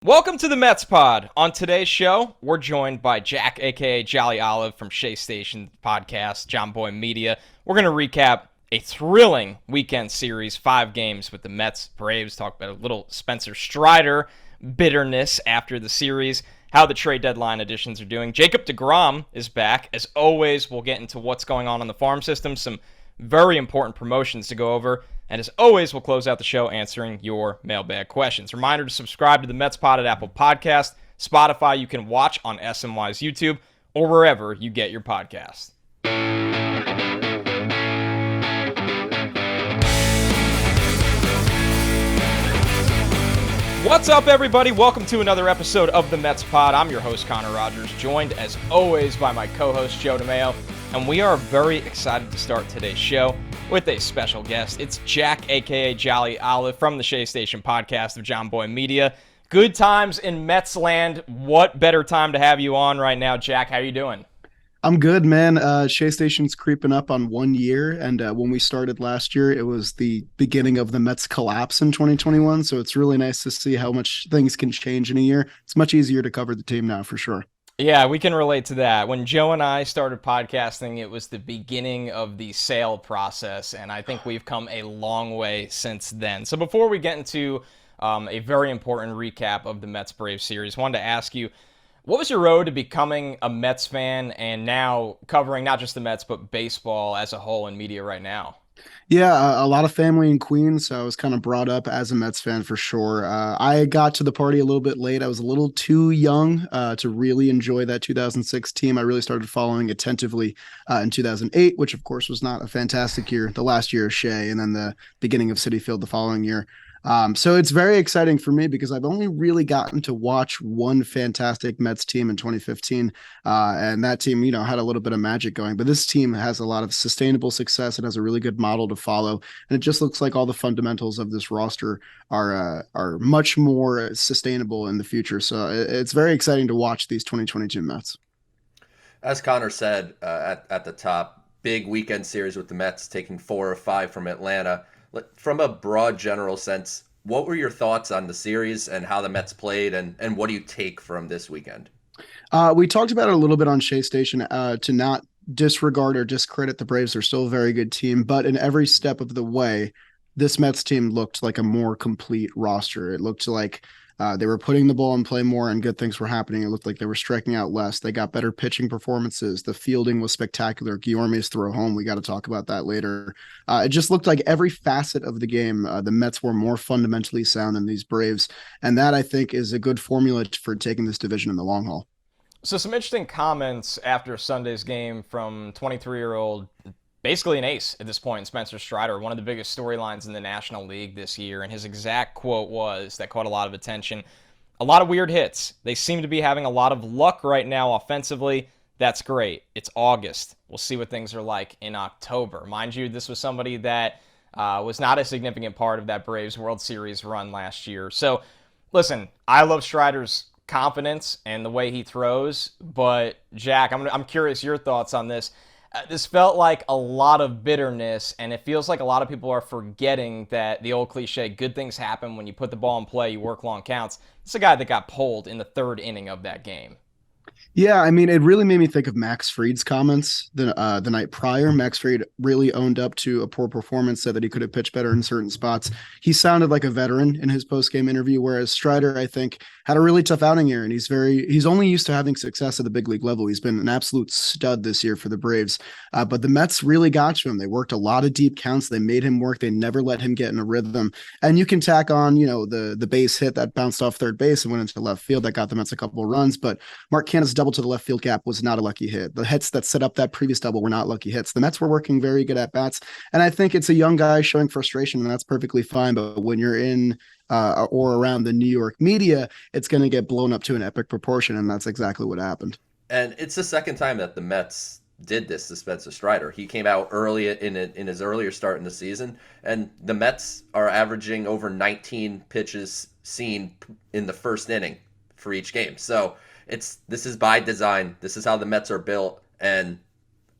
Welcome to the Mets Pod. On today's show, we're joined by Jack, aka Jolly Olive from Shea Station podcast, Jomboy Media. We're going to recap a thrilling weekend series, 5 games with the Mets, Braves, talk about a little Spencer Strider bitterness after the series, how the trade deadline additions are doing. Jacob deGrom is back. As always, we'll get into what's going on the farm system, some very important promotions to go over. And as always, we'll close out the show answering your mailbag questions. Reminder to subscribe to the Mets Pod at Apple Podcast, Spotify. You can watch on SNY's YouTube or wherever you get your podcasts. What's up, everybody? Welcome to another episode of the Mets Pod. I'm your host, Connor Rogers, joined as always by my co-host, Joe DeMayo. And we are very excited to start today's show with a special guest. It's Jack, a.k.a. Jolly Olive, from the Shea Station podcast of Jomboy Media. Good times in Mets land. What better time to have you on right now, Jack? How you doing? I'm good, man. Shea Station's creeping up on 1 year, and when we started last year, it was the beginning of the Mets collapse in 2021, so it's really nice to see how much things can change in a year. It's much easier to cover the team now, for sure. Yeah, we can relate to that. When Joe and I started podcasting, it was the beginning of the sale process, and I think we've come a long way since then. So before we get into a very important recap of the Mets-Braves series, I wanted to ask you, what was your road to becoming a Mets fan and now covering not just the Mets, but baseball as a whole in media right now? Yeah, a lot of family in Queens, so I was kind of brought up as a Mets fan for sure. I got to the party a little bit late. I was a little too young to really enjoy that 2006 team. I really started following attentively in 2008, which of course was not a fantastic year, the last year of Shea, and then the beginning of Citi Field the following year. So it's very exciting for me because I've only really gotten to watch one fantastic Mets team in 2015. And that team, had a little bit of magic going, but this team has a lot of sustainable success. It has a really good model to follow. And it just looks like all the fundamentals of this roster are much more sustainable in the future. So it's very exciting to watch these 2022 Mets. As Connor said at the top, big weekend series with the Mets taking 4 or 5 from Atlanta. From a broad general sense, what were your thoughts on the series and how the Mets played, and what do you take from this weekend? We talked about it a little bit on Shea Station to not disregard or discredit the Braves. They're still a very good team, but in every step of the way, this Mets team looked like a more complete roster. It looked like they were putting the ball in play more and good things were happening. It looked like they were striking out less. They got better pitching performances. The fielding was spectacular. Guillorme's throw home, we got to talk about that later. It just looked like every facet of the game, the Mets were more fundamentally sound than these Braves. And that, I think, is a good formula for taking this division in the long haul. So some interesting comments after Sunday's game from 23-year-old, basically an ace at this point, Spencer Strider, one of the biggest storylines in the National League this year. And his exact quote was, that caught a lot of attention, a lot of weird hits. They seem to be having a lot of luck right now offensively. That's great. It's August. We'll see what things are like in October. Mind you, this was somebody that was not a significant part of that Braves World Series run last year. So, listen, I love Strider's confidence and the way he throws, but Jack, I'm curious your thoughts on this. This felt like a lot of bitterness, and it feels like a lot of people are forgetting that the old cliche, good things happen when you put the ball in play, you work long counts. It's a guy that got pulled in the 3rd inning of that game. Yeah, I mean, it really made me think of Max Fried's comments the night prior. Max Fried really owned up to a poor performance, said that he could have pitched better in certain spots. He sounded like a veteran in his post-game interview, whereas Strider, I think, had a really tough outing here, and he's only used to having success at the big league level. He's been an absolute stud this year for the Braves, but the Mets really got to him. They worked a lot of deep counts. They made him work. They never let him get in a rhythm. And you can tack on, the base hit that bounced off third base and went into left field that got the Mets a couple of runs, but Mark Canha's double to the left field gap was not a lucky hit. The hits that set up that previous double were not lucky hits. The Mets were working very good at bats, and I think it's a young guy showing frustration, and that's perfectly fine. But when you're in or around the New York media, it's going to get blown up to an epic proportion, and that's exactly what happened. And it's the second time that the Mets did this to Spencer Strider. He came out early in his earlier start in the season, and the Mets are averaging over 19 pitches seen in the 1st inning for each game. So this is by design. This is how the Mets are built, and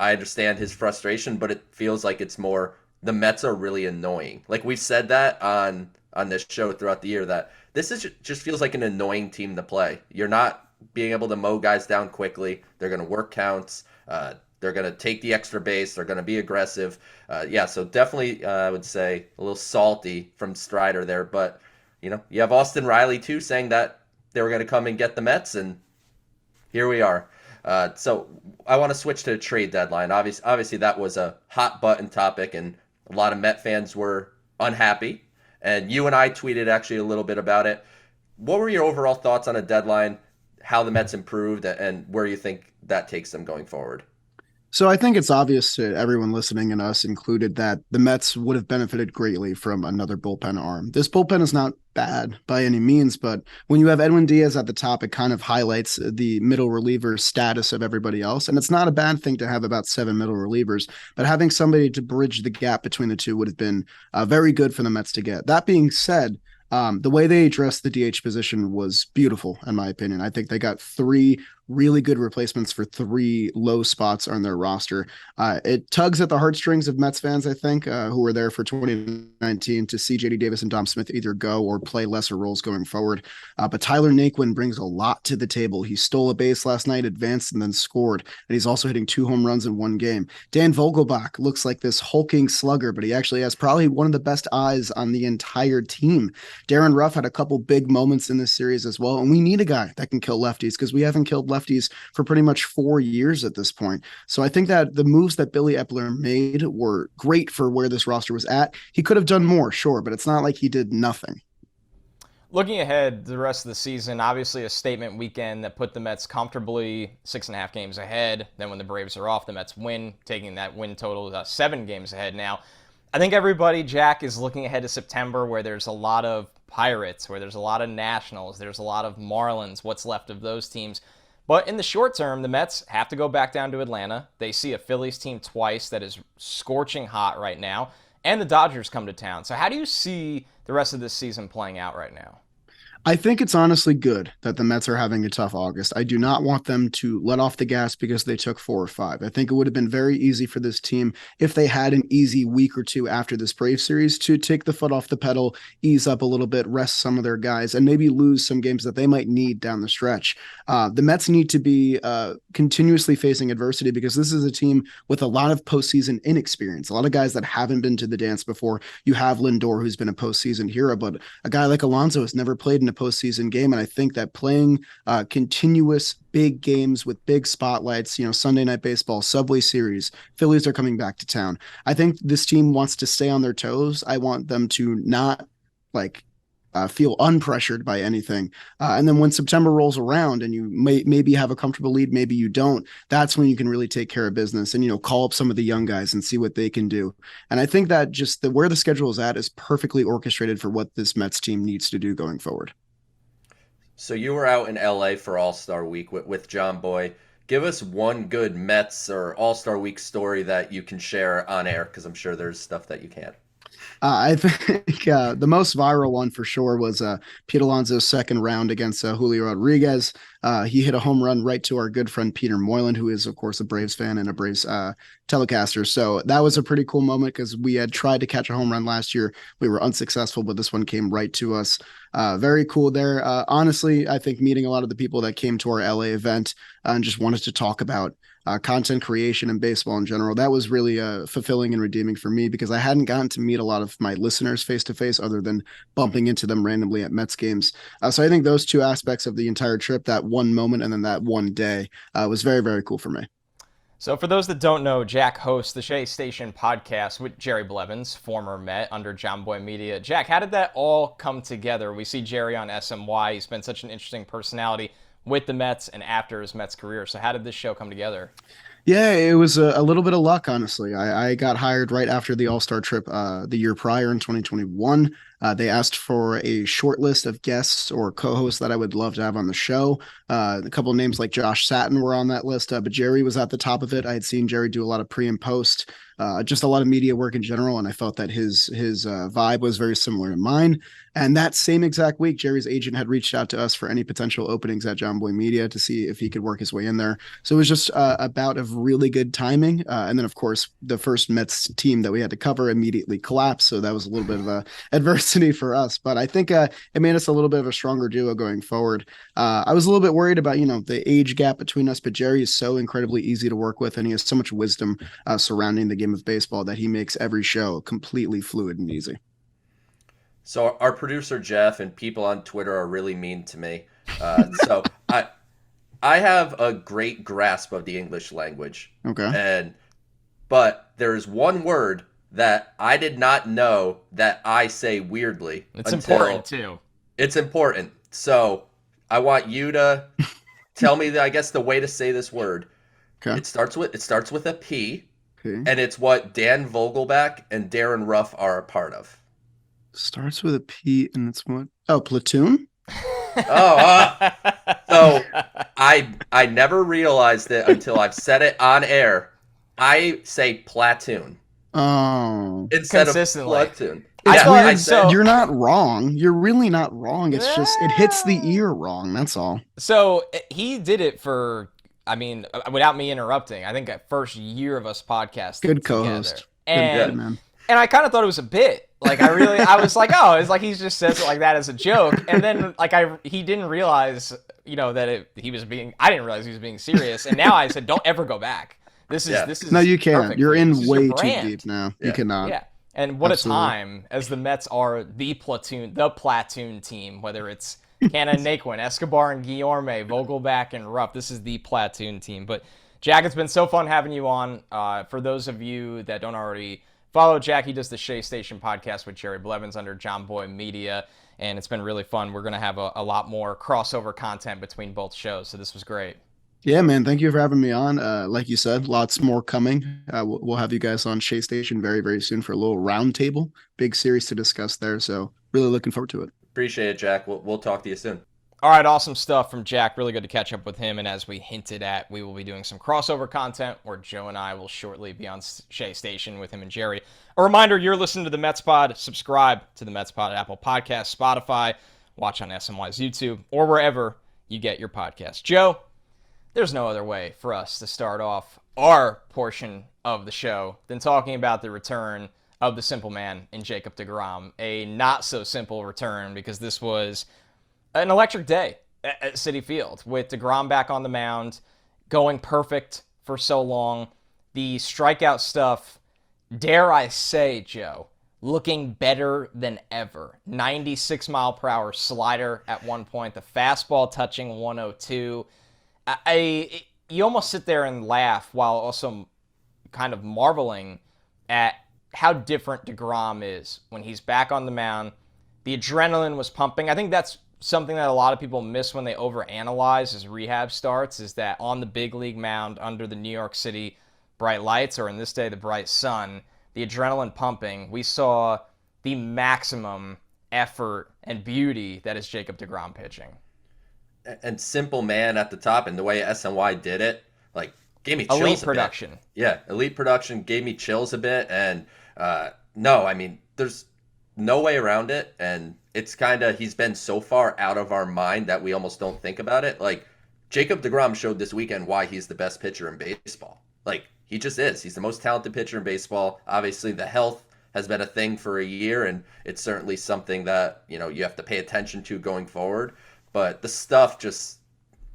I understand his frustration, but it feels like it's more the Mets are really annoying. Like we've said that on this show throughout the year, that This is just feels like an annoying team to play. You're not being able to mow guys down quickly. They're going to work counts. They're going to take the extra base. They're going to be aggressive. Yeah, so definitely, I would say a little salty from Strider there. But you have Austin Riley too saying that they were going to come and get the Mets, and here we are. So I want to switch to the trade deadline. Obviously, that was a hot button topic, and a lot of Met fans were unhappy. And you and I tweeted actually a little bit about it. What were your overall thoughts on a deadline, how the Mets improved, and where you think that takes them going forward? So I think it's obvious to everyone listening and us included that the Mets would have benefited greatly from another bullpen arm. This bullpen is not bad by any means, but when you have Edwin Diaz at the top, it kind of highlights the middle reliever status of everybody else. And it's not a bad thing to have about 7 middle relievers, but having somebody to bridge the gap between the two would have been very good for the Mets to get. That being said, the way they addressed the DH position was beautiful, in my opinion. I think they got 3 really good replacements for 3 low spots on their roster. It tugs at the heartstrings of Mets fans, I think, who were there for 2019 to see JD Davis and Dom Smith either go or play lesser roles going forward. But Tyler Naquin brings a lot to the table. He stole a base last night, advanced, and then scored. And he's also hitting 2 home runs in 1 game. Dan Vogelbach looks like this hulking slugger, but he actually has probably one of the best eyes on the entire team. Darren Ruff had a couple big moments in this series as well. And we need a guy that can kill lefties because we haven't killed lefties for pretty much 4 years at this point. So I think that the moves that Billy Epler made were great for where this roster was at. He could have done more, sure, but it's not like he did nothing. Looking ahead to the rest of the season, obviously a statement weekend that put the Mets comfortably 6.5 games ahead. Then when the Braves are off, the Mets win, taking that win total 7 games ahead now. I think everybody, Jack, is looking ahead to September where there's a lot of Pirates, where there's a lot of Nationals, there's a lot of Marlins, what's left of those teams. But in the short term, the Mets have to go back down to Atlanta. They see a Phillies team twice that is scorching hot right now, and the Dodgers come to town. So how do you see the rest of this season playing out right now? I think it's honestly good that the Mets are having a tough August. I do not want them to let off the gas because they took 4 or 5. I think it would have been very easy for this team if they had an easy week or 2 after this Brave series to take the foot off the pedal, ease up a little bit, rest some of their guys, and maybe lose some games that they might need down the stretch. The Mets need to be continuously facing adversity because this is a team with a lot of postseason inexperience, a lot of guys that haven't been to the dance before. You have Lindor, who's been a postseason hero, but a guy like Alonso has never played in a postseason game. And I think that playing continuous big games with big spotlights, Sunday Night Baseball, Subway Series, Phillies are coming back to town. I think this team wants to stay on their toes. I want them to not feel unpressured by anything. And then when September rolls around and you maybe have a comfortable lead, maybe you don't, that's when you can really take care of business and, call up some of the young guys and see what they can do. And I think that just where the schedule is at is perfectly orchestrated for what this Mets team needs to do going forward. So you were out in LA for All-Star Week with Jomboy. Give us one good Mets or All-Star Week story that you can share on air, because I'm sure there's stuff that you can't. I think the most viral one for sure was Pete Alonso's second round against Julio Rodriguez. He hit a home run right to our good friend Peter Moylan, who is, of course, a Braves fan and a Braves telecaster. So that was a pretty cool moment because we had tried to catch a home run last year. We were unsuccessful, but this one came right to us. Very cool there. Honestly, I think meeting a lot of the people that came to our LA event and just wanted to talk about content creation and baseball in general, that was really fulfilling and redeeming for me because I hadn't gotten to meet a lot of my listeners face to face other than bumping into them randomly at Mets games. So I think those 2 aspects of the entire trip, that one moment and then that one day, was very, very cool for me. So for those that don't know, Jack hosts the Shea Station podcast with Jerry Blevins, former Met under Jomboy Media. Jack, how did that all come together? We see Jerry on SNY. He's been such an interesting personality with the Mets and after his Mets career. So how did this show come together? Yeah, it was a little bit of luck, honestly. I got hired right after the All-Star trip the year prior in 2021. They asked for a short list of guests or co-hosts that I would love to have on the show. A couple of names like Josh Satin were on that list, but Jerry was at the top of it. I had seen Jerry do a lot of pre and post, just a lot of media work in general, and I felt that his vibe was very similar to mine. And that same exact week, Jerry's agent had reached out to us for any potential openings at Jomboy Media to see if he could work his way in there. So it was just a bout of really good timing. And then, of course, the first Mets team that we had to cover immediately collapsed. So that was a little bit of a adversity destiny for us. But I think it made us a little bit of a stronger duo going forward. I was a little bit worried about, the age gap between us, but Jerry is so incredibly easy to work with, and he has so much wisdom surrounding the game of baseball that he makes every show completely fluid and easy. So our producer Jeff and people on Twitter are really mean to me. So I have a great grasp of the English language. Okay. But there's one word that I did not know that I say weirdly. It's important too. It's important. So I want you to tell me I guess the way to say this word. Okay. It starts with a P, Okay. and it's what Dan Vogelback and Darren Ruff are a part of. Starts with a P, and it's what? Oh, platoon. So I never realized it until I've said it on air. I say platoon. Oh. Instead of Consistently. platoon. It's Yeah, weird. I said- You're not wrong. You're really not wrong. It's just it hits the ear wrong. That's all. So he did it for, I mean, without me interrupting, I think that first year of us podcasting Good together. co-host. And, Good man. and I kind of thought it was a bit. Like, I was like, oh, it's like he just says it like that as a joke. And then, like, he didn't realize, that he was being, I didn't realize he was being serious. And now I said, don't ever go back. This is No, you can't. perfect. You're This in is way your too brand. deep now. Yeah. You cannot. Yeah. And what Absolutely. a time as the Mets are the platoon team, whether it's Canna and Naquin, Escobar and Guillorme, Vogelback and Rupp. This is the platoon team. But Jack, it's been so fun having you on. For those of you that don't already follow Jack, he does the Shea Station podcast with Jerry Blevins under Jomboy Media, and it's been really fun. We're going to have a lot more crossover content between both shows, so this was great. Yeah, man. Thank you for having me on. Like you said, lots more coming. We'll have you guys on Shea Station very, very soon for a little roundtable. Big series to discuss there. So really looking forward to it. Appreciate it, Jack. We'll talk to you soon. All right, awesome stuff from Jack. Really good to catch up with him. And as we hinted at, we will be doing some crossover content where Joe and I will shortly be on Shea Station with him and Jerry. A reminder, you're listening to the Mets Pod. Subscribe to the Mets Pod at Apple Podcasts, Spotify, watch on SNY's YouTube, or wherever you get your podcasts. Joe, there's no other way for us to start off our portion of the show than talking about the return of the simple man in Jacob deGrom. A not-so-simple return because this was an electric day at Citi Field with deGrom back on the mound, going perfect for so long. The strikeout stuff, dare I say, Joe, looking better than ever. 96-mile-per-hour slider at one point, the fastball touching 102. You almost sit there and laugh while also kind of marveling at how different deGrom is when he's back on the mound. The adrenaline was pumping. I think that's something that a lot of people miss when they overanalyze his rehab starts, is that on the big league mound under the New York City bright lights, or in this day, the bright sun, the adrenaline pumping, we saw the maximum effort and beauty that is Jacob deGrom pitching. And simple man at the top, and the way SNY did it, like, gave me chills. Elite production. Yeah, elite production gave me chills a bit. And no, I mean, there's no way around it. And it's kind of, he's been so far out of our mind that we almost don't think about it. Like, Jacob deGrom showed this weekend why he's the best pitcher in baseball. Like, he just is. He's the most talented pitcher in baseball. Obviously, the health has been a thing for a year, and it's certainly something that, you have to pay attention to going forward. But the stuff just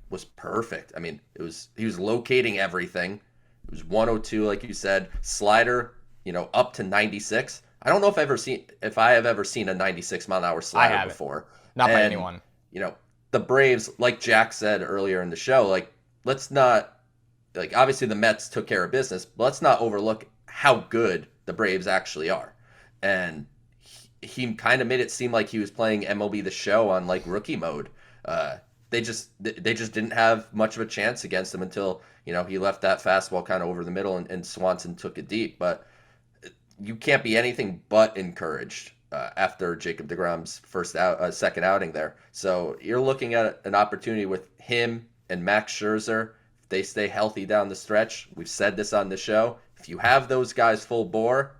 was perfect. I mean, he was locating everything. It was 102, like you said, slider, up to 96. I don't know if I have ever seen a 96-mile-an-hour slider before. Not by anyone. The Braves, like Jack said earlier in the show, like, let's not, like, obviously the Mets took care of business, but let's not overlook how good the Braves actually are. And he kind of made it seem like he was playing MLB The Show on, like, rookie mode. They just didn't have much of a chance against him until, he left that fastball kind of over the middle and Swanson took it deep. But you can't be anything but encouraged after Jacob deGrom's second outing there. So you're looking at an opportunity with him and Max Scherzer. If they stay healthy down the stretch, we've said this on the show, if you have those guys full bore,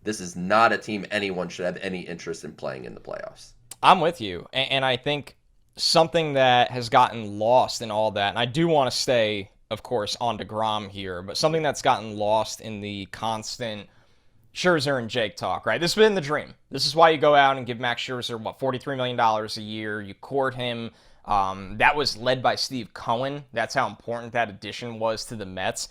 this is not a team anyone should have any interest in playing in the playoffs. I'm with you. And I think something that has gotten lost in all that, and I do want to stay, of course, on deGrom here, but something that's gotten lost in the constant Scherzer and Jake talk, right? This has been the dream. This is why you go out and give Max Scherzer, what, $43 million a year. You court him. That was led by Steve Cohen. That's how important that addition was to the Mets.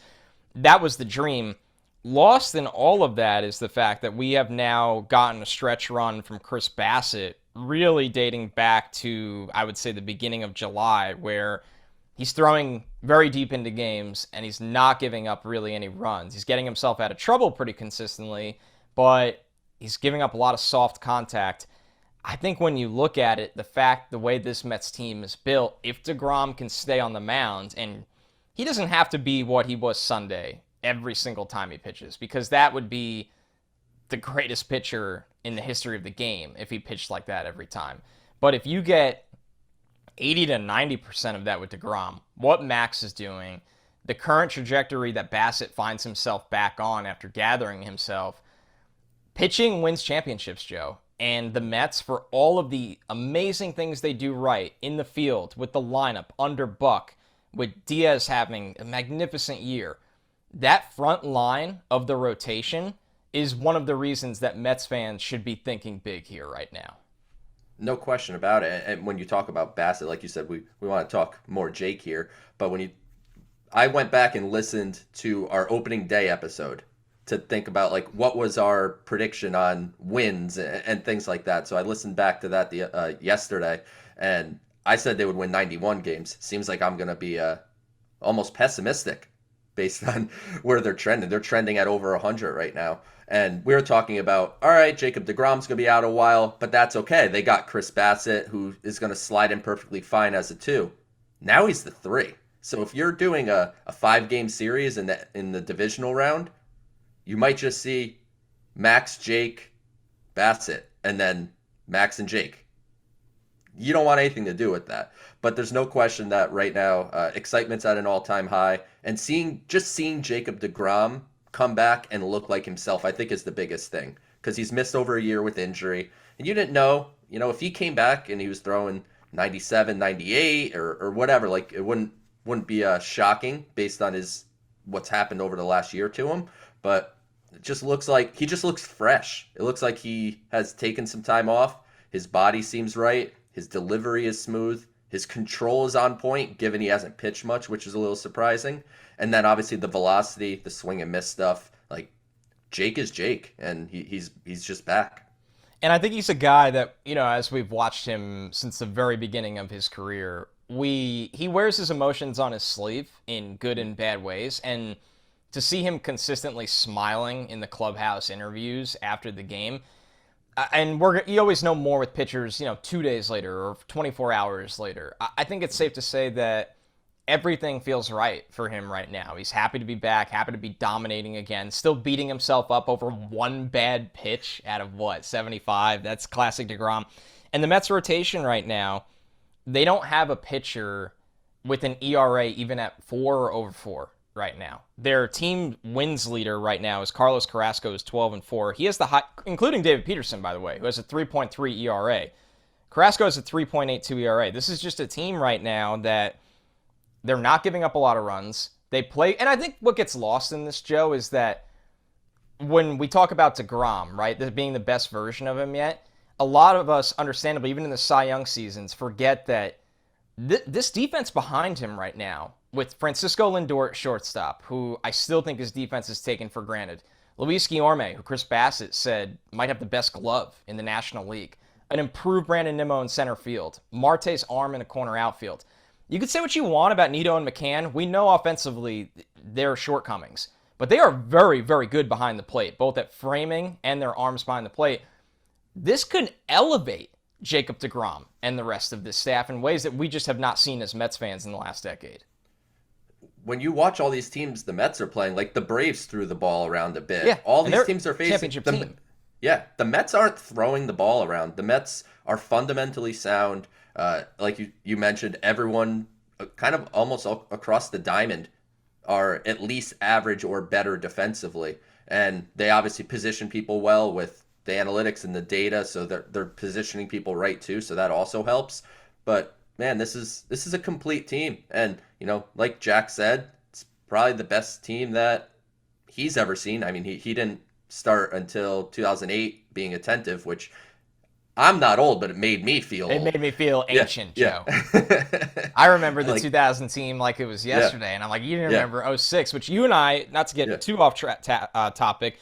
That was the dream. Lost in all of that is the fact that we have now gotten a stretch run from Chris Bassett, really dating back to, I would say, the beginning of July, where he's throwing very deep into games and he's not giving up really any runs. He's getting himself out of trouble pretty consistently, but he's giving up a lot of soft contact. I think when you look at it, the way this Mets team is built, if deGrom can stay on the mound, and he doesn't have to be what he was Sunday every single time he pitches, because that would be the greatest pitcher in the history of the game if he pitched like that every time. But if you get 80 to 90% of that with deGrom, what Max is doing, the current trajectory that Bassett finds himself back on after gathering himself, pitching wins championships, Joe. And the Mets, for all of the amazing things they do right in the field, with the lineup, under Buck, with Diaz having a magnificent year, that front line of the rotation is one of the reasons that Mets fans should be thinking big here right now. No question about it. And when you talk about Bassett, like you said, we want to talk more Jake here. But I went back and listened to our opening day episode to think about like what was our prediction on wins and things like that. So I listened back to that yesterday, and I said they would win 91 games. Seems like I'm going to be almost pessimistic based on where they're trending. They're trending at over 100 right now. And we were talking about, all right, Jacob deGrom's going to be out a while, but that's okay. They got Chris Bassett, who is going to slide in perfectly fine as a 2. Now he's the 3. So if you're doing a 5-game series in the divisional round, you might just see Max, Jake, Bassett, and then Max and Jake. You don't want anything to do with that. But there's no question that right now, excitement's at an all-time high. And seeing Jacob deGrom come back and look like himself, I think is the biggest thing. Because he's missed over a year with injury. And you didn't know, if he came back and he was throwing 97, 98 or whatever, like it wouldn't be shocking based on what's happened over the last year to him. But it just looks like he just looks fresh. It looks like he has taken some time off. His body seems right. His delivery is smooth. His control is on point, given he hasn't pitched much, which is a little surprising. And then obviously the velocity, the swing and miss stuff. Like Jake is Jake, and he's just back. And I think he's a guy that, as we've watched him since the very beginning of his career, he wears his emotions on his sleeve in good and bad ways. And to see him consistently smiling in the clubhouse interviews after the game, and you always know more with pitchers, 2 days later or 24 hours later. I think it's safe to say that everything feels right for him right now. He's happy to be back, happy to be dominating again, still beating himself up over one bad pitch out of 75? That's classic deGrom. And the Mets rotation right now, they don't have a pitcher with an ERA even at 4 or over 4 right now. Their team wins leader right now is Carlos Carrasco, is 12-4. He has the high, including David Peterson, by the way, who has a 3.3 ERA. Carrasco has a 3.82 ERA. This is just a team right now that they're not giving up a lot of runs. They play, and I think what gets lost in this, Joe, is that when we talk about deGrom, right, this being the best version of him yet, a lot of us, understandably, even in the Cy Young seasons, forget that this defense behind him right now, with Francisco Lindor at shortstop, who I still think his defense is taken for granted. Luis Guillorme, who Chris Bassett said might have the best glove in the National League. An improved Brandon Nimmo in center field. Marte's arm in a corner outfield. You could say what you want about Nito and McCann. We know offensively their shortcomings. But they are very, very good behind the plate, both at framing and their arms behind the plate. This could elevate Jacob deGrom and the rest of this staff in ways that we just have not seen as Mets fans in the last decade. When you watch all these teams the Mets are playing, like the Braves threw the ball around a bit. Yeah, all these teams are facing championship team. Yeah, the Mets aren't throwing the ball around. The Mets are fundamentally sound. Like you mentioned, everyone kind of almost across the diamond are at least average or better defensively. And they obviously position people well with the analytics and the data, so they're positioning people right too, so that also helps. But man, this is a complete team. And, like Jack said, it's probably the best team that he's ever seen. I mean, he didn't start until 2008 being attentive, which I'm not old, but it made me feel It old. made me feel Yeah, ancient, yeah. Joe. I remember the Like, 2000 team like it was yeah, yesterday, and I'm like, you didn't yeah, remember '06, which you and I, not to yeah, get too off topic,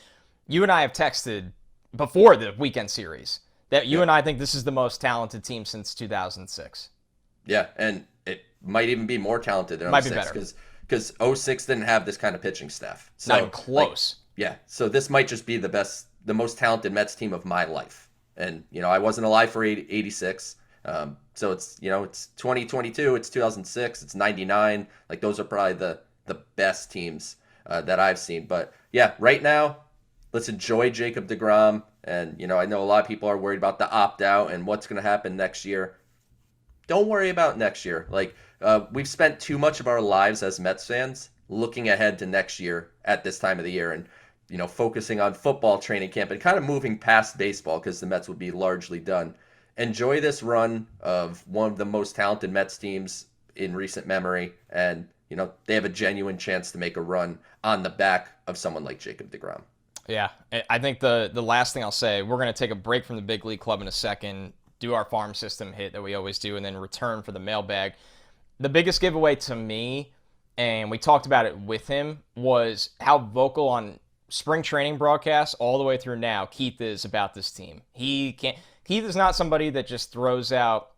you and I have texted before the weekend series that you yeah, and I think this is the most talented team since 2006. yeah. And it might even be more talented than Might be '06 better. because '06 didn't have this kind of pitching staff. Not even So like, close. yeah. So this might just be the most talented Mets team of my life. And I wasn't alive for '86. So it's 2022, it's 2006, it's '99. Like those are probably the best teams that I've seen. But yeah, right now, let's enjoy Jacob deGrom. And I know a lot of people are worried about the opt out and what's going to happen next year. Don't worry about next year. Like we've spent too much of our lives as Mets fans looking ahead to next year at this time of the year and focusing on football training camp and kind of moving past baseball because the Mets would be largely done. Enjoy this run of one of the most talented Mets teams in recent memory, and they have a genuine chance to make a run on the back of someone like Jacob deGrom. Yeah, I think the last thing I'll say, we're going to take a break from the Big League Club in a second, do our farm system hit that we always do, and then return for the mailbag. The biggest giveaway to me, and we talked about it with him, was how vocal on spring training broadcasts all the way through now Keith is about this team. Keith is not somebody that just throws out,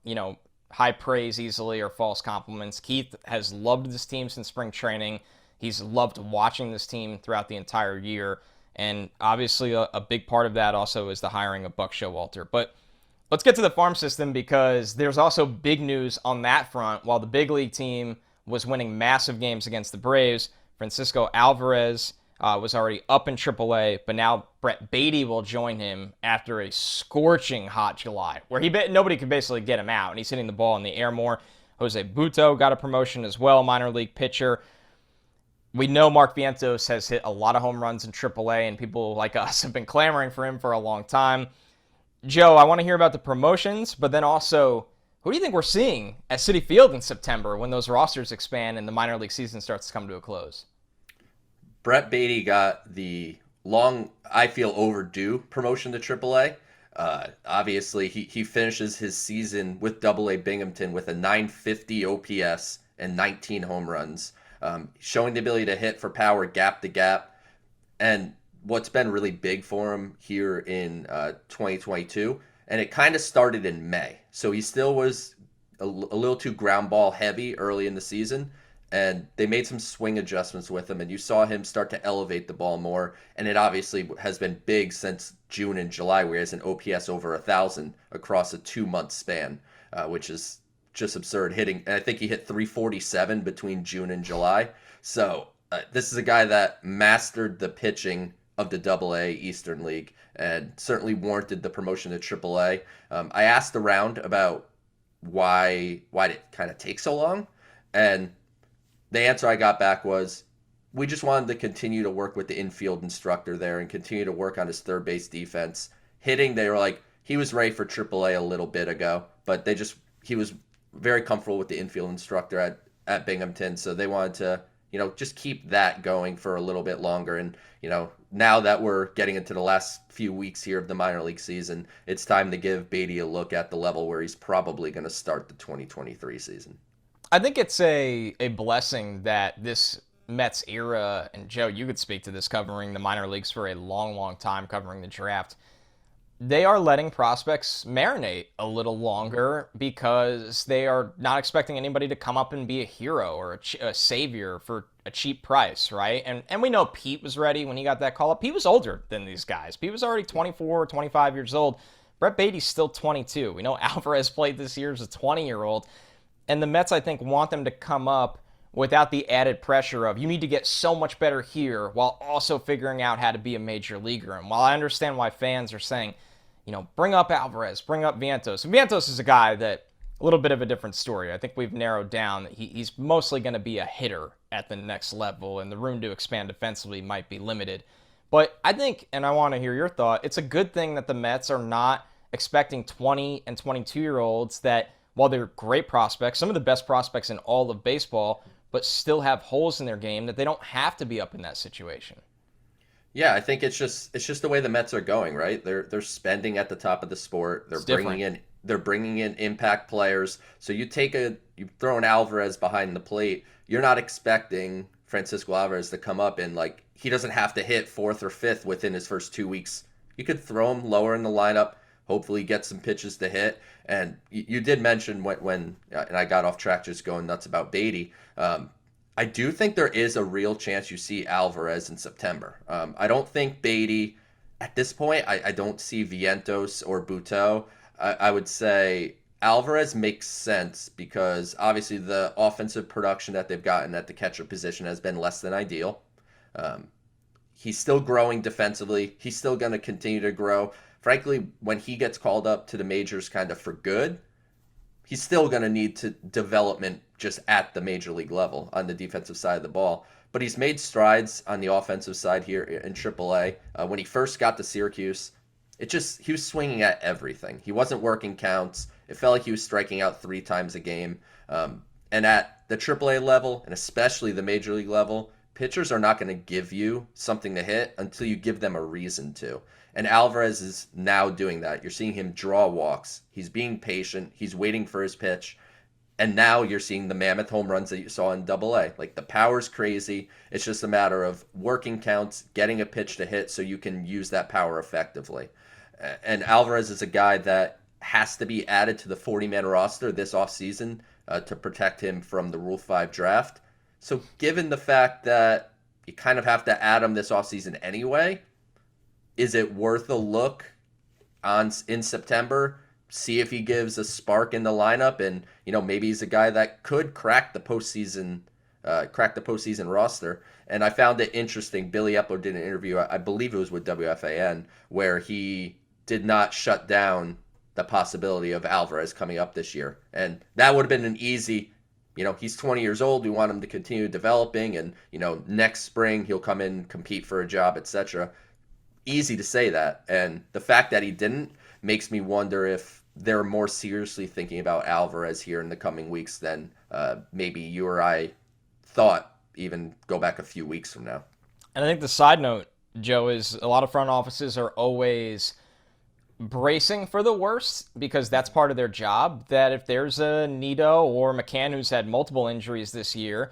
high praise easily or false compliments. Keith has loved this team since spring training. He's loved watching this team throughout the entire year. And obviously a big part of that also is the hiring of Buck Showalter. But let's get to the farm system because there's also big news on that front. While the big league team was winning massive games against the Braves, Francisco Alvarez was already up in AAA, but now Brett Baty will join him after a scorching hot July, where nobody could basically get him out, and he's hitting the ball in the air more. Jose Butto got a promotion as well, minor league pitcher. We know Mark Vientos has hit a lot of home runs in AAA, and people like us have been clamoring for him for a long time. Joe, I want to hear about the promotions, but then also, who do you think we're seeing at Citi Field in September when those rosters expand and the minor league season starts to come to a close? Brett Baty got the long, I feel overdue promotion to AAA. Obviously, he finishes his season with AA Binghamton with a 950 OPS and 19 home runs, showing the ability to hit for power gap to gap. And what's been really big for him here in 2022, and it kind of started in May. So he still was a little too ground ball heavy early in the season, and they made some swing adjustments with him, and you saw him start to elevate the ball more, and it obviously has been big since June and July, where he has an OPS over 1,000 across a 2-month span, which is just absurd hitting. And I think he hit 347 between June and July. So this is a guy that mastered the pitching of the AA Eastern League and certainly warranted the promotion to AAA. I asked around about why did it kind of take so long, and the answer I got back was, we just wanted to continue to work with the infield instructor there and continue to work on his third base defense. Hitting, they were like, he was ready for AAA a little bit ago, but he was very comfortable with the infield instructor at Binghamton, so they wanted to, just keep that going for a little bit longer. And, now that we're getting into the last few weeks here of the minor league season, it's time to give Baty a look at the level where he's probably going to start the 2023 season. I think it's a blessing that this Mets era, and Joe, you could speak to this covering the minor leagues for a long, long time, covering the draft. They are letting prospects marinate a little longer because they are not expecting anybody to come up and be a hero or a savior for a cheap price, right? And we know Pete was ready when he got that call up. Pete was older than these guys. Pete was already 24 or 25 years old. Brett Baty's still 22. We know Alvarez played this year as a 20-year-old. And the Mets, I think, want them to come up without the added pressure of you need to get so much better here while also figuring out how to be a major leaguer. And while I understand why fans are saying, bring up Alvarez, bring up Vientos. And Vientos is a guy that, a little bit of a different story. I think we've narrowed down that he's mostly going to be a hitter at the next level, and the room to expand defensively might be limited. But I think, and I want to hear your thought, it's a good thing that the Mets are not expecting 20 and 22-year-olds that, while they're great prospects, some of the best prospects in all of baseball, but still have holes in their game, that they don't have to be up in that situation. Yeah, I think it's just the way the Mets are going, right? They're spending at the top of the sport. It's different. They're bringing in impact players. So you throw an Alvarez behind the plate. You're not expecting Francisco Alvarez to come up and like he doesn't have to hit fourth or fifth within his first 2 weeks. You could throw him lower in the lineup, hopefully get some pitches to hit. And you did mention when and I got off track just going nuts about Beatty. I do think there is a real chance you see Alvarez in September. I don't think Beatty at this point. I don't see Vientos or Butto. I would say Alvarez makes sense because obviously the offensive production that they've gotten at the catcher position has been less than ideal. Um, he's still growing defensively. He's still going to continue to grow. Frankly, when he gets called up to the majors kind of for good, he's still going to need to development just at the major league level on the defensive side of the ball. But he's made strides on the offensive side here in AAA. When he first got to Syracuse, he was swinging at everything. He wasn't working counts. It felt like he was striking out 3 times a game. And at the AAA level, and especially the major league level, pitchers are not going to give you something to hit until you give them a reason to. And Alvarez is now doing that. You're seeing him draw walks. He's being patient. He's waiting for his pitch. And now you're seeing the mammoth home runs that you saw in Double-A. Like the power's crazy. It's just a matter of working counts, getting a pitch to hit so you can use that power effectively. And Alvarez is a guy that has to be added to the 40-man roster this offseason to protect him from the Rule 5 draft. So given the fact that you kind of have to add him this offseason anyway, is it worth a look in September? See if he gives a spark in the lineup, and maybe he's a guy that could crack the postseason roster. And I found it interesting. Billy Epler did an interview, I believe it was with WFAN, where he did not shut down the possibility of Alvarez coming up this year, and that would have been an easy. He's 20 years old. We want him to continue developing, and next spring he'll come in, compete for a job, etc. Easy to say that, and the fact that he didn't makes me wonder if they're more seriously thinking about Alvarez here in the coming weeks than maybe you or I thought even go back a few weeks from now. And I think the side note, Joe, is a lot of front offices are always bracing for the worst because that's part of their job. That if there's a Nito or McCann who's had multiple injuries this year,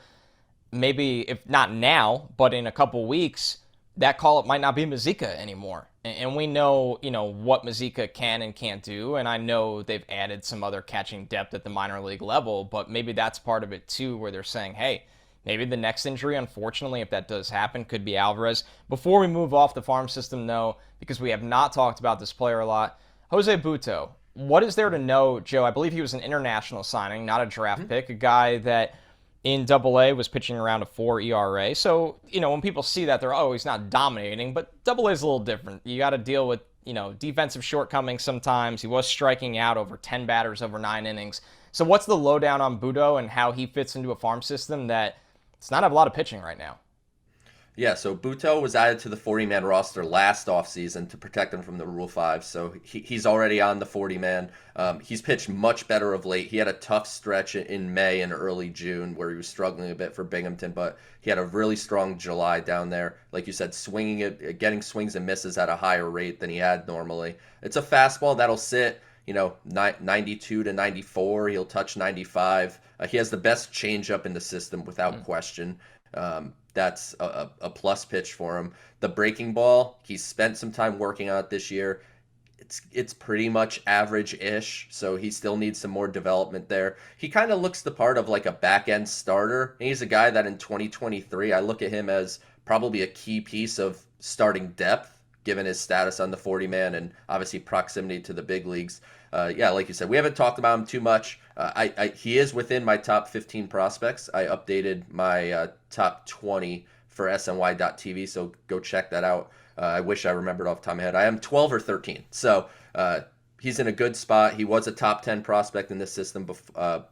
maybe if not now, but in a couple weeks, that call-up might not be Mazika anymore. And we know, what Mazika can and can't do, and I know they've added some other catching depth at the minor league level, but maybe that's part of it too, where they're saying, hey, maybe the next injury, unfortunately, if that does happen, could be Alvarez. Before we move off the farm system, though, because we have not talked about this player a lot, Jose Butto, what is there to know, Joe? I believe he was an international signing, not a draft pick, a guy that in Double-A was pitching around a 4 ERA. So, when people see that, they're, he's not dominating, but Double-A is a little different. You got to deal with, defensive shortcomings sometimes. He was striking out over 10 batters over 9 innings. So what's the lowdown on Butto and how he fits into a farm system that does not have a lot of pitching right now? Yeah, so Butto was added to the 40-man roster last offseason to protect him from the Rule 5, so he's already on the 40-man. He's pitched much better of late. He had a tough stretch in May and early June where he was struggling a bit for Binghamton, but he had a really strong July down there. Like you said, getting swings and misses at a higher rate than he had normally. It's a fastball that'll sit 92 to 94. He'll touch 95. He has the best changeup in the system without question. That's a plus pitch for him. The breaking ball, he's spent some time working on it this year. It's pretty much average-ish, so he still needs some more development there. He kind of looks the part of like a back-end starter. And he's a guy that in 2023, I look at him as probably a key piece of starting depth, given his status on the 40-man and obviously proximity to the big leagues. Like you said, we haven't talked about him too much. He is within my top 15 prospects. I updated my top 20 for SNY.TV, so go check that out. I wish I remembered off the top of my head. I am 12 or 13, so he's in a good spot. He was a top 10 prospect in this system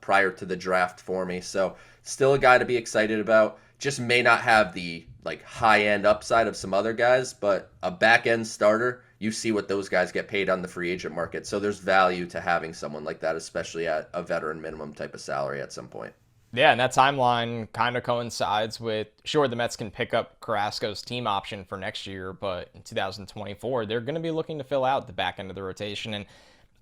prior to the draft for me, so still a guy to be excited about. Just may not have the high-end upside of some other guys, but a back-end starter, you see what those guys get paid on the free agent market. So there's value to having someone like that, especially at a veteran minimum type of salary at some point. Yeah, and that timeline kind of coincides with, sure, the Mets can pick up Carrasco's team option for next year, but in 2024, they're going to be looking to fill out the back end of the rotation. And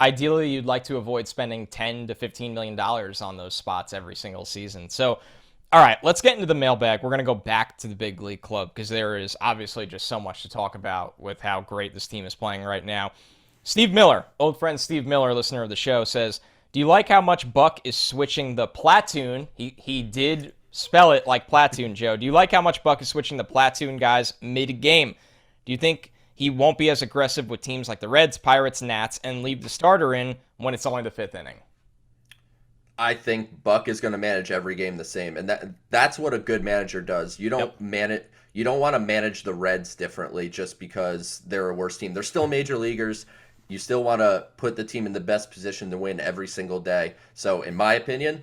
ideally, you'd like to avoid spending $10 to $15 million on those spots every single season. So, all right, let's get into the mailbag. We're going to go back to the big league club because there is obviously just so much to talk about with how great this team is playing right now. Steve Miller, old friend Steve Miller, listener of the show, says, do you like how much Buck is switching the platoon? He did spell it like platoon, Joe. Do you like how much Buck is switching the platoon guys mid-game? Do you think he won't be as aggressive with teams like the Reds, Pirates, Nats, and leave the starter in when it's only the fifth inning? I think Buck is going to manage every game the same, and that's what a good manager does. You don't manage. You don't want to manage the Reds differently just because they're a worse team. They're still major leaguers. You still want to put the team in the best position to win every single day. So, in my opinion,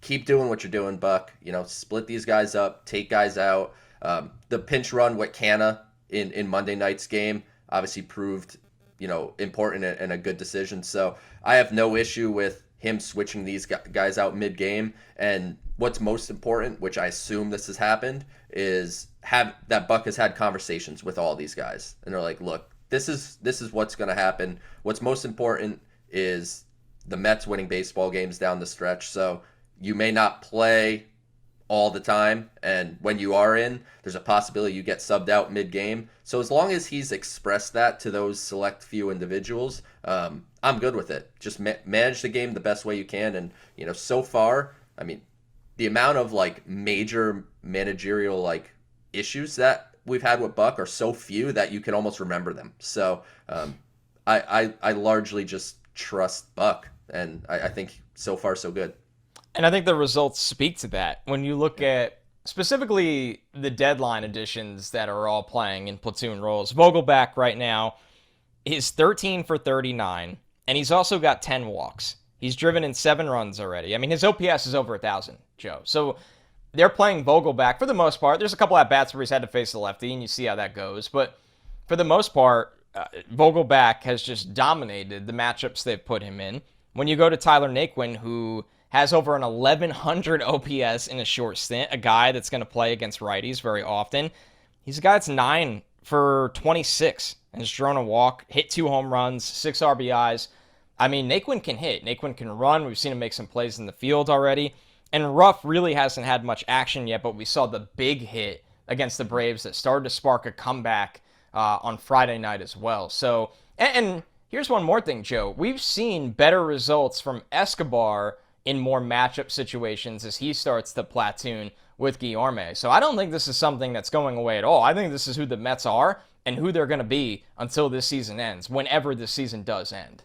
keep doing what you're doing, Buck. Split these guys up, take guys out. The pinch run with Canna in Monday night's game obviously proved, important and a good decision. So, I have no issue with him switching these guys out mid-game. And what's most important, which I assume this has happened, is that Buck has had conversations with all these guys. And they're like, look, this is what's going to happen. What's most important is the Mets winning baseball games down the stretch. So you may not play all the time, and when you are in, there's a possibility you get subbed out mid-game. So as long as he's expressed that to those select few individuals, I'm good with it. Just manage the game the best way you can. And, so far, I mean, the amount of, major managerial, issues that we've had with Buck are so few that you can almost remember them. So I largely just trust Buck, and I think so far so good. And I think the results speak to that. When you look at specifically the deadline additions that are all playing in platoon roles, Vogelback right now is 13 for 39, and he's also got 10 walks. He's driven in 7 runs already. I mean, his OPS is over 1,000, Joe. So they're playing Vogelback for the most part. There's a couple at-bats where he's had to face the lefty, and you see how that goes. But for the most part, Vogelback has just dominated the matchups they've put him in. When you go to Tyler Naquin, who has over an 1,100 OPS in a short stint, a guy that's going to play against righties very often, he's a guy that's 9 for 26 and has drawn a walk, hit 2 home runs, 6 RBIs. I mean, Naquin can hit. Naquin can run. We've seen him make some plays in the field already. And Ruff really hasn't had much action yet, but we saw the big hit against the Braves that started to spark a comeback on Friday night as well. So, and here's one more thing, Joe. We've seen better results from Escobar in more matchup situations as he starts the platoon with Guillorme. So I don't think this is something that's going away at all. I think this is who the Mets are and who they're going to be until this season ends, whenever this season does end.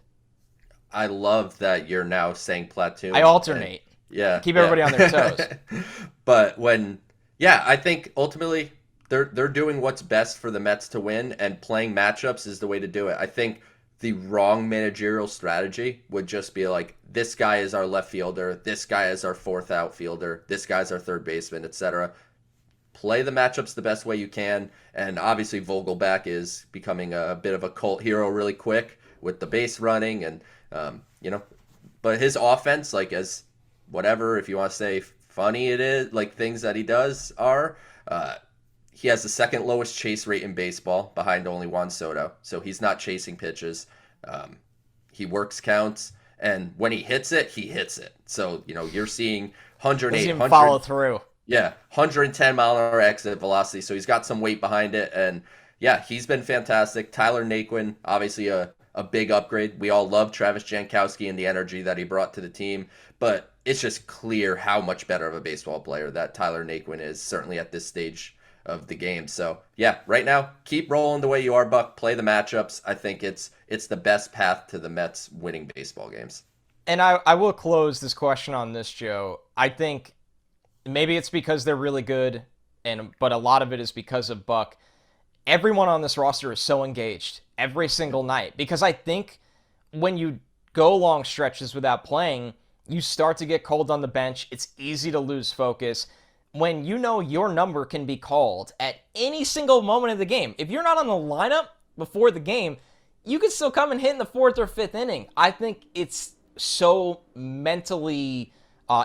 I love that you're now saying platoon. I alternate. Yeah. Keep everybody on their toes. But I think ultimately they're doing what's best for the Mets to win, and playing matchups is the way to do it. I think the wrong managerial strategy would just be like, this guy is our left fielder, this guy is our fourth outfielder, this guy's our third baseman, etc. Play the matchups the best way you can, and obviously Vogelback is becoming a bit of a cult hero really quick with the base running, and but his offense, as whatever, if you want to say funny it is, things that he does are, he has the second lowest chase rate in baseball behind only Juan Soto. So he's not chasing pitches. He works counts, and when he hits it, he hits it. So, you're seeing 108, doesn't even follow through. Yeah, 110 mile an hour exit velocity. So he's got some weight behind it, and yeah, he's been fantastic. Tyler Naquin, obviously a big upgrade. We all love Travis Jankowski and the energy that he brought to the team, but it's just clear how much better of a baseball player that Tyler Naquin is, certainly at this stage of the game. So yeah, right now, keep rolling the way you are, Buck. Play the matchups. I think it's the best path to the Mets winning baseball games. And I will close this question on this, Joe. I think maybe it's because they're really good, but a lot of it is because of Buck. Everyone on this roster is so engaged every single night, because I think when you go long stretches without playing, you start to get cold on the bench. It's easy to lose focus. When your number can be called at any single moment of the game, if you're not on the lineup before the game, you can still come and hit in the 4th or 5th inning. I think it's so mentally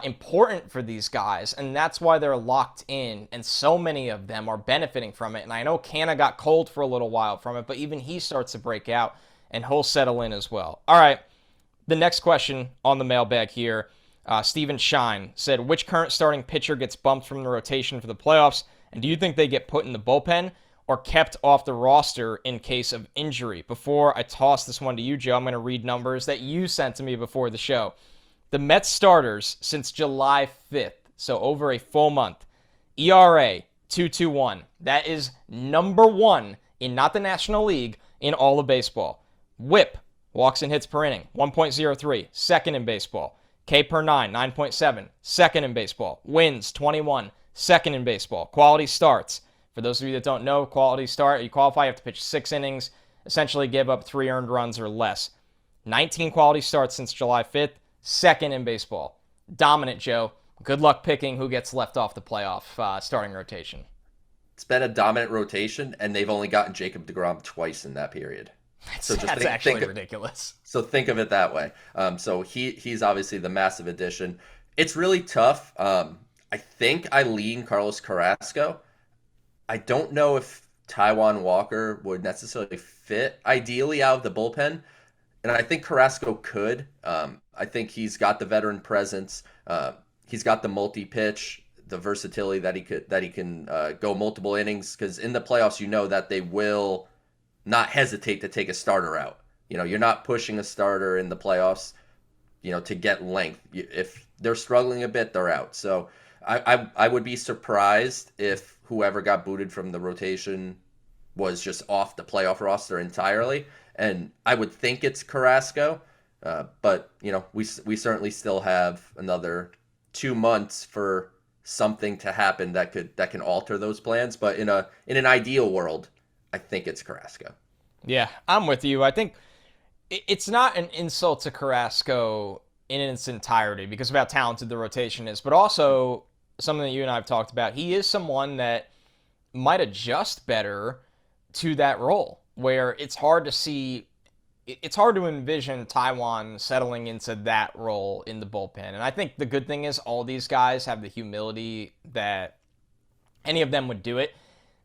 important for these guys, and that's why they're locked in, and so many of them are benefiting from it. And I know Canna got cold for a little while from it, but even he starts to break out, and he'll settle in as well. All right, the next question on the mailbag here, Steven Shine said, which current starting pitcher gets bumped from the rotation for the playoffs, and do you think they get put in the bullpen or kept off the roster in case of injury? Before I toss this one to you, Joe, I'm going to read numbers that you sent to me before the show. The Mets starters since July 5th, so over a full month, ERA 2.21. That is number one in not the National League, in all of baseball. WHIP, walks and hits per inning, 1.03, second in baseball. K per 9, 9.7, second in baseball. Wins, 21, second in baseball. Quality starts. For those of you that don't know, quality start, you qualify, you have to pitch 6 innings, essentially give up 3 earned runs or less. 19 quality starts since July 5th. Second in baseball. Dominant, Joe. Good luck picking who gets left off the playoff starting rotation. It's been a dominant rotation, and they've only gotten Jacob deGrom twice in that period. That's actually ridiculous. So think of it that way. So he's obviously the massive addition. It's really tough. I think I lean Carlos Carrasco. I don't know if Taijuan Walker would necessarily fit ideally out of the bullpen. And I think Carrasco could. I think he's got the veteran presence. He's got the multi-pitch, the versatility that he can go multiple innings. Because in the playoffs, you know that they will not hesitate to take a starter out. You know, you're not pushing a starter in the playoffs, you know, to get length. If they're struggling a bit, they're out. So I would be surprised if whoever got booted from the rotation was just off the playoff roster entirely. And I would think it's Carrasco, but you know we certainly still have another 2 months for something to happen that can alter those plans. But in an ideal world, I think it's Carrasco. Yeah, I'm with you. I think it's not an insult to Carrasco in its entirety because of how talented the rotation is, but also something that you and I have talked about. He is someone that might adjust better to that role, where it's hard to envision Taijuan settling into that role in the bullpen. And I think the good thing is all these guys have the humility that any of them would do it.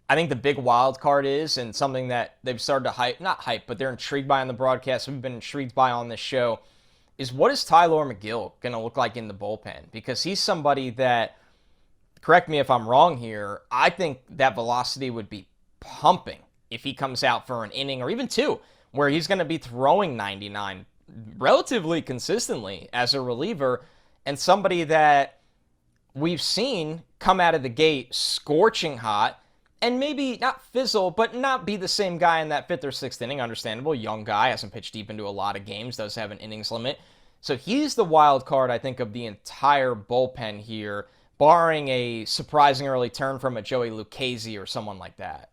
I think the big wild card is, and something that they've started to not hype, but they're intrigued by on the broadcast, we've been intrigued by on this show, is what is Tylor Megill going to look like in the bullpen? Because he's somebody that, correct me if I'm wrong here, I think that velocity would be pumping if he comes out for an inning or even 2, where he's going to be throwing 99 relatively consistently as a reliever, and somebody that we've seen come out of the gate scorching hot and maybe not fizzle, but not be the same guy in that 5th or 6th inning. Understandable, young guy, hasn't pitched deep into a lot of games, does have an innings limit. So he's the wild card, I think, of the entire bullpen here, barring a surprising early turn from a Joey Lucchesi or someone like that.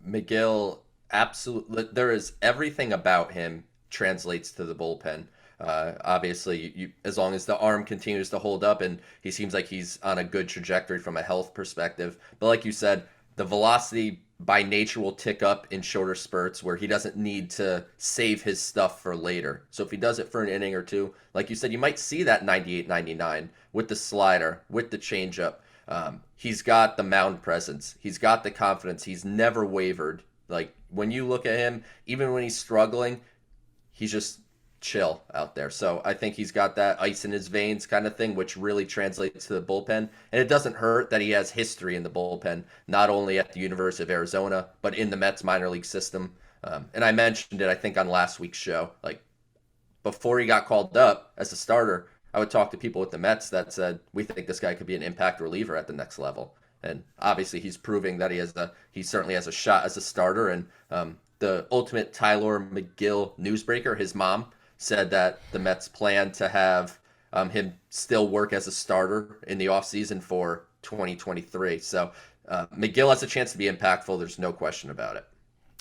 Megill, absolutely. There is everything about him translates to the bullpen. Obviously, as long as the arm continues to hold up, and he seems like he's on a good trajectory from a health perspective. But like you said, the velocity by nature will tick up in shorter spurts where he doesn't need to save his stuff for later. So if he does it for an inning or 2, like you said, you might see that 98, 99 with the slider, with the changeup. He's got the mound presence. He's got the confidence. He's never wavered. Like, when you look at him, even when he's struggling, he's just chill out there. So I think he's got that ice in his veins kind of thing, which really translates to the bullpen. And it doesn't hurt that he has history in the bullpen, not only at the University of Arizona, but in the Mets minor league system. And I mentioned it, I think, on last week's show. Like, before he got called up as a starter, I would talk to people with the Mets that said, we think this guy could be an impact reliever at the next level. And obviously he's proving that he certainly has a shot as a starter. And the ultimate Tylor Megill newsbreaker, his mom, said that the Mets plan to have him still work as a starter in the offseason for 2023. So Megill has a chance to be impactful. There's no question about it.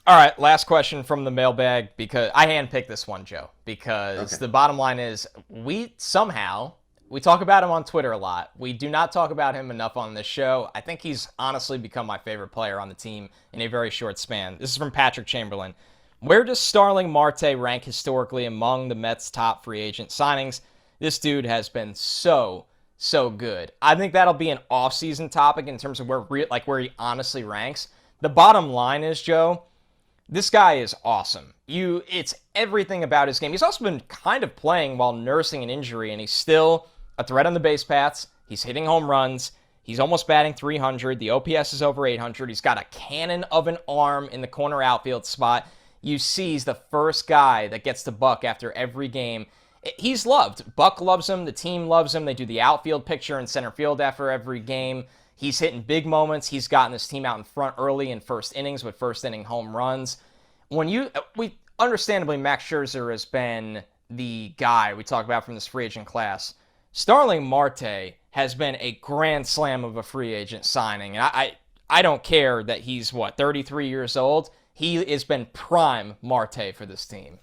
All right, last question from the mailbag, because I handpicked this one, Joe, because The bottom line is we talk about him on Twitter a lot. We do not talk about him enough on this show. I think he's honestly become my favorite player on the team in a very short span. This is from Patrick Chamberlain. Where does Starling Marte rank historically among the Mets' top free agent signings? This dude has been so so good. I think that'll be an off-season topic in terms of where he honestly ranks. The bottom line is, Joe, this guy is awesome. It's everything about his game. He's also been kind of playing while nursing an injury, and he's still a threat on the base paths. He's hitting home runs. He's almost batting 300. The OPS is over 800. He's got a cannon of an arm in the corner outfield spot. You see he's the first guy that gets to Buck after every game. He's loved. Buck loves him. The team loves him. They do the outfield picture and center field after every game. He's hitting big moments. He's gotten his team out in front early in first innings with first inning home runs. Understandably, Max Scherzer has been the guy we talk about from this free agent class. Starling Marte has been a grand slam of a free agent signing. And I don't care that he's, 33 years old. He has been prime Marte for this team.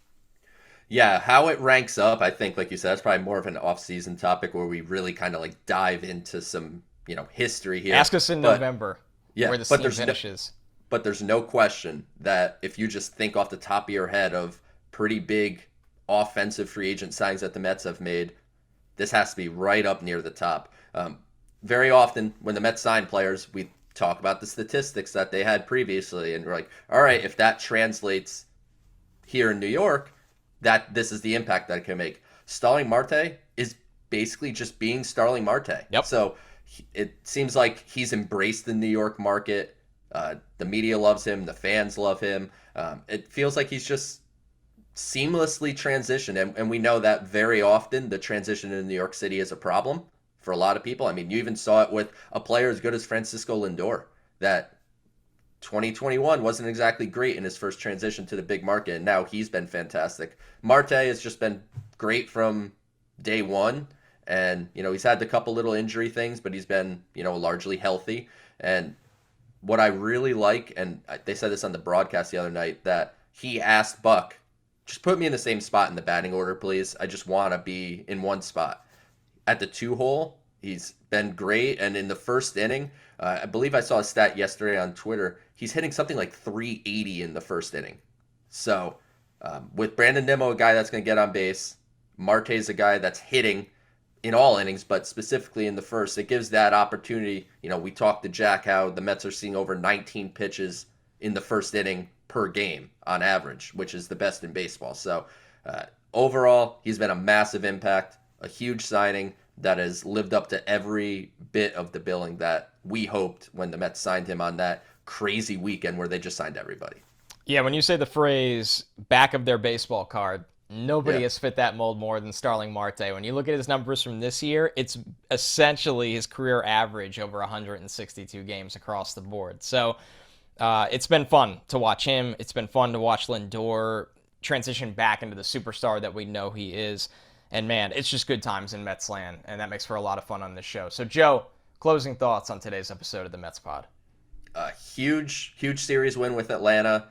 Yeah, how it ranks up, I think, like you said, that's probably more of an off-season topic where we really kind of like dive into some, history here. Ask us in November where this team finishes. But there's no question that if you just think off the top of your head of pretty big offensive free agent signings that the Mets have made, this has to be right up near the top. Very often when the Mets sign players, we talk about the statistics that they had previously, and we're like, all right, if that translates here in New York, that this is the impact that it can make. Starling Marte is basically just being Starling Marte. Yep. So it seems like he's embraced the New York market. The media loves him. The fans love him. It feels like he's just seamlessly transitioned. And we know that very often the transition in New York City is a problem for a lot of people. I mean, you even saw it with a player as good as Francisco Lindor, that 2021 wasn't exactly great in his first transition to the big market, and now he's been fantastic. Marte has just been great from day one, and he's had a couple little injury things, but he's been largely healthy. And what I really like, and they said this on the broadcast the other night, that he asked Buck, just put me in the same spot in the batting order, please. I just want to be in one spot. At the 2-hole, he's been great, and in the first inning, I believe I saw a stat yesterday on Twitter, he's hitting something like 380 in the first inning. So with Brandon Nimmo, a guy that's going to get on base, Marte's a guy that's hitting in all innings, but specifically in the first, it gives that opportunity. We talked to Jack how the Mets are seeing over 19 pitches in the first inning per game on average, which is the best in baseball. So overall, he's been a massive impact, a huge signing that has lived up to every bit of the billing that we hoped when the Mets signed him on that crazy weekend where they just signed everybody. Yeah, when you say the phrase back of their baseball card, nobody has fit that mold more than Starling Marte. When you look at his numbers from this year, it's essentially his career average over 162 games across the board. So it's been fun to watch him. It's been fun to watch Lindor transition back into the superstar that we know he is. And man, it's just good times in Mets land, and that makes for a lot of fun on this show. So Joe, closing thoughts on today's episode of the Mets Pod. Huge series win with Atlanta.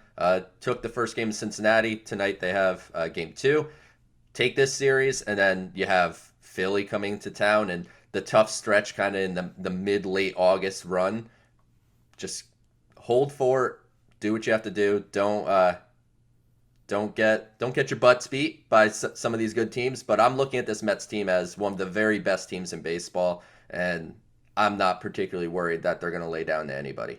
Took the first game in Cincinnati. Tonight they have game 2. Take this series, and then you have Philly coming to town, and the tough stretch kind of in the mid-late August run. Just hold fort, do what you have to do. Don't get your butts beat by some of these good teams, but I'm looking at this Mets team as one of the very best teams in baseball, and I'm not particularly worried that they're going to lay down to anybody.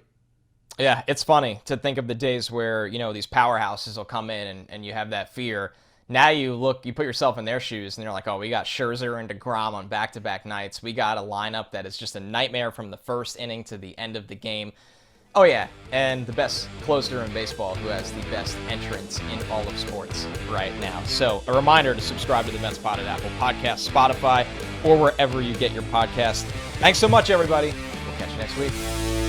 Yeah, it's funny to think of the days where, these powerhouses will come in and you have that fear. Now you put yourself in their shoes, and they're like, oh, we got Scherzer and deGrom on back-to-back nights. We got a lineup that is just a nightmare from the first inning to the end of the game. Oh, yeah, and the best closer in baseball who has the best entrance in all of sports right now. So a reminder to subscribe to the Mets Pod at Apple Podcasts, Spotify, or wherever you get your podcast. Thanks so much, everybody. We'll catch you next week.